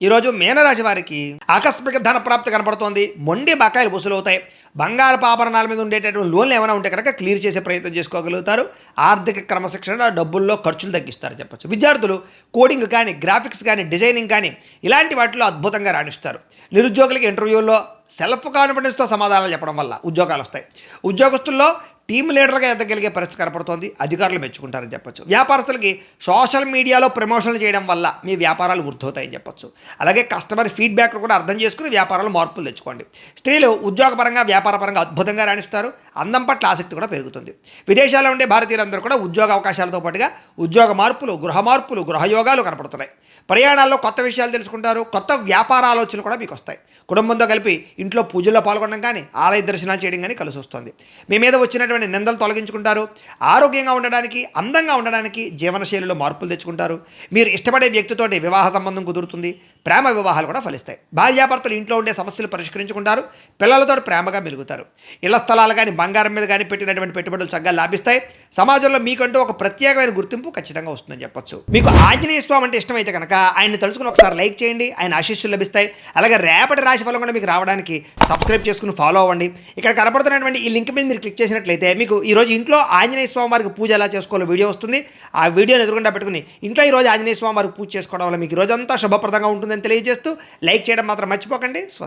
ఈరోజు మీనరాశి వారికి ఆకస్మిక ధన ప్రాప్తి కనపడుతోంది. మొండి బకాయిలు వసూలవుతాయి. బంగారపు ఆభరణాల మీద ఉండేటటువంటి లోన్లు ఏమైనా ఉంటే కనుక క్లియర్ చేసే ప్రయత్నం చేసుకోగలుగుతారు. ఆర్థిక క్రమశిక్షణ డబ్బుల్లో ఖర్చులు తగ్గిస్తారు చెప్పచ్చు. విద్యార్థులు కోడింగ్ కానీ, గ్రాఫిక్స్ కానీ, డిజైనింగ్ కానీ ఇలాంటి వాటిలో అద్భుతంగా రాణిస్తారు. నిరుద్యోగులకి ఇంటర్వ్యూల్లో సెల్ఫ్ కాన్ఫిడెన్స్తో సమాధానాలు చెప్పడం వల్ల ఉద్యోగాలు వస్తాయి. ఉద్యోగస్తుల్లో టీమ్ లీడర్గా ఎదగలిగే పరిస్థితి కనపడుతోంది. అధికారులు మెచ్చుకుంటారని చెప్పొచ్చు. వ్యాపారస్తులకి సోషల్ మీడియాలో ప్రమోషన్లు చేయడం వల్ల మీ వ్యాపారాలు వృద్ధవుతాయని చెప్పొచ్చు. అలాగే కస్టమర్ ఫీడ్బ్యాక్ను కూడా అర్థం చేసుకుని వ్యాపారాలు మార్పులు తెచ్చుకోండి. స్త్రీలు ఉద్యోగపరంగా, వ్యాపారపరంగా అద్భుతంగా రాణిస్తారు. అందం పట్ల ఆసక్తి కూడా పెరుగుతుంది. విదేశాల్లో ఉండే భారతీయులందరూ కూడా ఉద్యోగ అవకాశాలతో పాటుగా ఉద్యోగ మార్పులు, గృహ మార్పులు, గృహయోగాలు కనపడుతున్నాయి. ప్రయాణాల్లో కొత్త విషయాలు తెలుసుకుంటారు. కొత్త వ్యాపార ఆలోచనలు కూడా మీకు వస్తాయి. కుటుంబంతో కలిపి ఇంట్లో పూజల్లో పాల్గొనడం కానీ, ఆలయ దర్శనాలు చేయడం కానీ కలిసి వస్తుంది. మీ మీద వచ్చినటువంటి నిందలు తొలగించుకుంటారు. ఆరోగ్యంగా ఉండడానికి, అందంగా ఉండడానికి జీవనశైలిలో మార్పులు తెచ్చుకుంటారు. మీరు ఇష్టపడే వ్యక్తితోటి వివాహ సంబంధం కుదురుతుంది. ప్రేమ వివాహాలు కూడా ఫలిస్తాయి. భార్యాభర్తలు ఇంట్లో ఉండే సమస్యలు పరిష్కరించుకుంటారు. పిల్లలతో ప్రేమగా మెలుగుతారు. ఇళ్ల స్థలాలు కానీ, బంగారం మీద కానీ పెట్టినటువంటి పెట్టుబడులు చక్కగా లాభిస్తాయి. సమాజంలో మీకంటూ ఒక ప్రత్యేకమైన గుర్తింపు ఖచ్చితంగా వస్తుందని చెప్పొచ్చు. మీకు ఆంజనేయ స్వామి అంటే ఇష్టమైతే కనుక ఆయన్ని తలుచుకుని ఒకసారి లైక్ చేయండి. ఆయన ఆశీస్సులు లభిస్తాయి. అలాగే రేపటి రాశి ఫలం కూడా మీకు రావడానికి సబ్స్క్రైబ్ చేసుకుని ఫాలో అవ్వండి. ఇక్కడ కనపడుతున్నటువంటి ఈ లింక్ మీద మీరు క్లిక్ చేసినట్లయితే మీకు ఈరోజు ఇంట్లో ఆంజనేయ స్వామి వారికి పూజ ఎలా చేసుకోవాలో వీడియో వస్తుంది. ఆ వీడియోని ఎదురుకుండా పెట్టుకుని ఇంట్లో ఈరోజు ఆంజనేయ స్వామి వారికి పూజ చేసుకోవడం వల్ల మీకు ఈరోజంతా శుభప్రదంగా ఉంటుందని తెలియజేస్తూ లైక్ చేయడం మాత్రం మర్చిపోకండి.